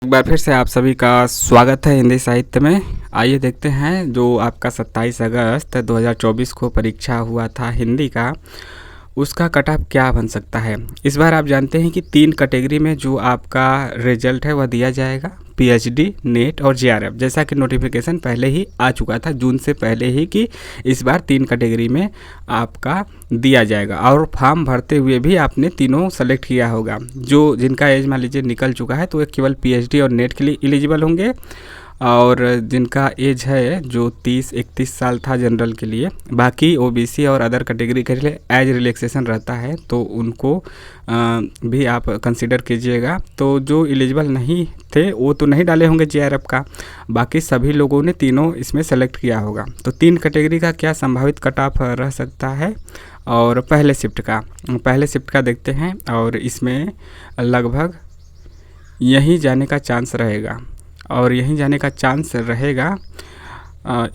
एक बार फिर से आप सभी का स्वागत है हिंदी साहित्य में। आइए देखते हैं जो आपका 27 अगस्त 2024 को परीक्षा हुआ था हिंदी का, उसका कट ऑफ क्या बन सकता है। इस बार आप जानते हैं कि 3 कैटेगरी में जो आपका रिजल्ट है वह दिया जाएगा, पीएचडी, नेट और जेआरएफ। जैसा कि नोटिफिकेशन पहले ही आ चुका था जून से पहले ही कि इस बार 3 कैटेगरी में आपका दिया जाएगा और फॉर्म भरते हुए भी आपने तीनों सेलेक्ट किया होगा। जो जिनका एज मान लीजिए निकल चुका है तो वे केवल पीएचडी और नेट के लिए एलिजिबल होंगे, और जिनका एज है जो 30-31 साल था जनरल के लिए, बाकी ओबीसी और अदर कैटेगरी के लिए एज रिलैक्सेशन रहता है तो उनको भी आप कंसिडर कीजिएगा। तो जो एलिजिबल नहीं थे वो तो नहीं डाले होंगे जेआरएफ का, बाकी सभी लोगों ने तीनों इसमें सेलेक्ट किया होगा। तो 3 कैटेगरी का क्या संभावित कट ऑफ रह सकता है, और पहले शिफ्ट का देखते हैं। और इसमें लगभग यहीं जाने का चांस रहेगा, और यहीं जाने का चांस रहेगा।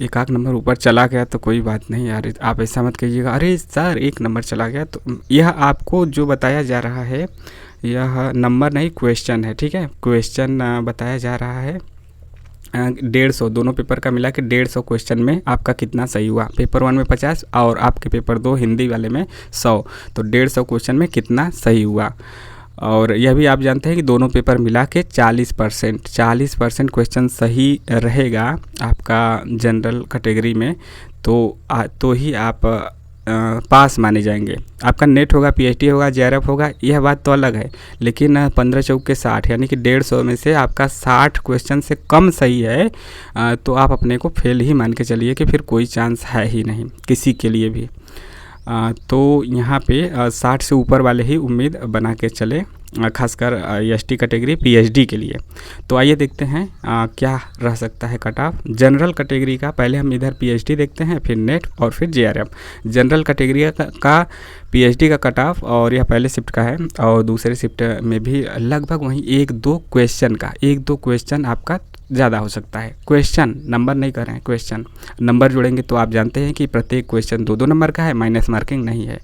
एक आध नंबर ऊपर चला गया तो कोई बात नहीं यार, आप ऐसा मत कीजिएगा अरे सर 1 नंबर चला गया। तो यह आपको जो बताया जा रहा है यह नंबर नहीं क्वेश्चन है, ठीक है। क्वेश्चन बताया जा रहा है 150, दोनों पेपर का मिला के 150 क्वेश्चन में आपका कितना सही हुआ। पेपर 1 में 50 और आपके पेपर 2 हिंदी वाले में 100, तो 150 क्वेश्चन में कितना सही हुआ। और यह भी आप जानते हैं कि दोनों पेपर मिला के 40% क्वेश्चन सही रहेगा आपका जनरल कैटेगरी में, तो ही आप पास माने जाएंगे। आपका नेट होगा, पीएचडी होगा, जेआरएफ होगा, यह बात तो अलग है, लेकिन 15 चौके 60 यानी कि 150 में से आपका 60 क्वेश्चन से कम सही है तो आप अपने को फेल ही मान के चलिए कि फिर कोई चांस है ही नहीं किसी के लिए भी। तो यहाँ पे 60 से ऊपर वाले ही उम्मीद बना के चले, खासकर एसटी कैटेगरी पीएचडी के लिए। तो आइए देखते हैं क्या रह सकता है कट ऑफ जनरल कैटेगरी का। पहले हम इधर पीएचडी देखते हैं, फिर नेट और फिर जेआरएफ। जनरल कैटेगरी का पीएचडी का कट ऑफ, और यह पहले शिफ्ट का है, और दूसरे शिफ्ट में भी लगभग वहीं 1-2 क्वेश्चन आपका ज़्यादा हो सकता है। क्वेश्चन नंबर नहीं कर रहे हैं, क्वेश्चन नंबर जोड़ेंगे तो आप जानते हैं कि प्रत्येक क्वेश्चन 2-2 नंबर का है, माइनस मार्किंग नहीं है।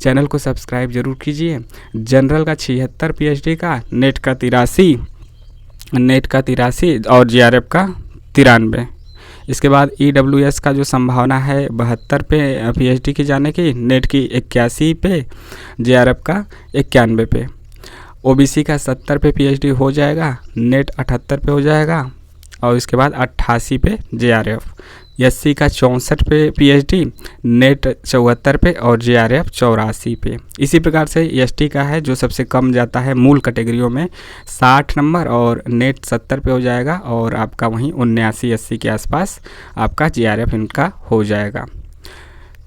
चैनल को सब्सक्राइब जरूर कीजिए। जनरल का 76, पीएचडी का, नेट का 83 और जेआरएफ का 93। इसके बाद ईडब्ल्यूएस का जो संभावना है 72 पे पीएचडी की जाने की, नेट की 81 पे, जेआरएफ का 91 पे। ओबीसी का 70 पे पीएचडी हो जाएगा, नेट 78 पे हो जाएगा, और इसके बाद 88 पे जेआरएफ। एससी का 64 पे पीएचडी, नेट 74 पे और जेआरएफ 84 पे। इसी प्रकार से एसटी का है जो सबसे कम जाता है मूल कैटेगरियों में, 60 नंबर, और नेट 70 पे हो जाएगा, और आपका वहीं 79-80 के आसपास आपका जेआरएफ इनका हो जाएगा।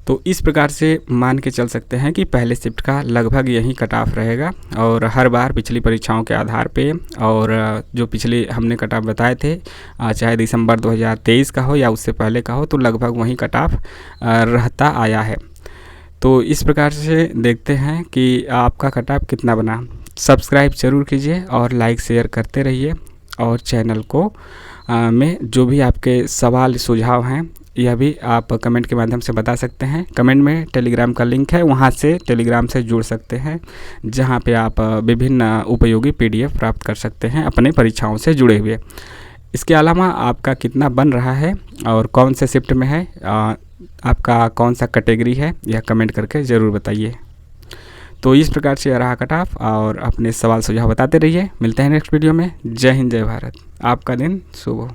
तो इस प्रकार से मान के चल सकते हैं कि पहले शिफ्ट का लगभग यही कट ऑफ रहेगा, और हर बार पिछली परीक्षाओं के आधार पे, और जो पिछले हमने कट ऑफ बताए थे चाहे दिसंबर 2023 का हो या उससे पहले का हो, तो लगभग वही कट ऑफ रहता आया है। तो इस प्रकार से देखते हैं कि आपका कट ऑफ कितना बना। सब्सक्राइब जरूर कीजिए और लाइक शेयर करते रहिए, और चैनल को में जो भी आपके सवाल सुझाव हैं यह भी आप कमेंट के माध्यम से बता सकते हैं। कमेंट में टेलीग्राम का लिंक है, वहां से टेलीग्राम से जुड़ सकते हैं, जहां पे आप विभिन्न उपयोगी पीडीएफ प्राप्त कर सकते हैं अपने परीक्षाओं से जुड़े हुए। इसके अलावा आपका कितना बन रहा है और कौन से शिफ्ट में है, आपका कौन सा कैटेगरी है, यह कमेंट करके ज़रूर बताइए। तो इस प्रकार से रहा कट ऑफ, और अपने सवाल सुझाव बताते रहिए। मिलते हैं नेक्स्ट वीडियो में। जय हिंद, जय भारत। आपका दिन शुभ हो।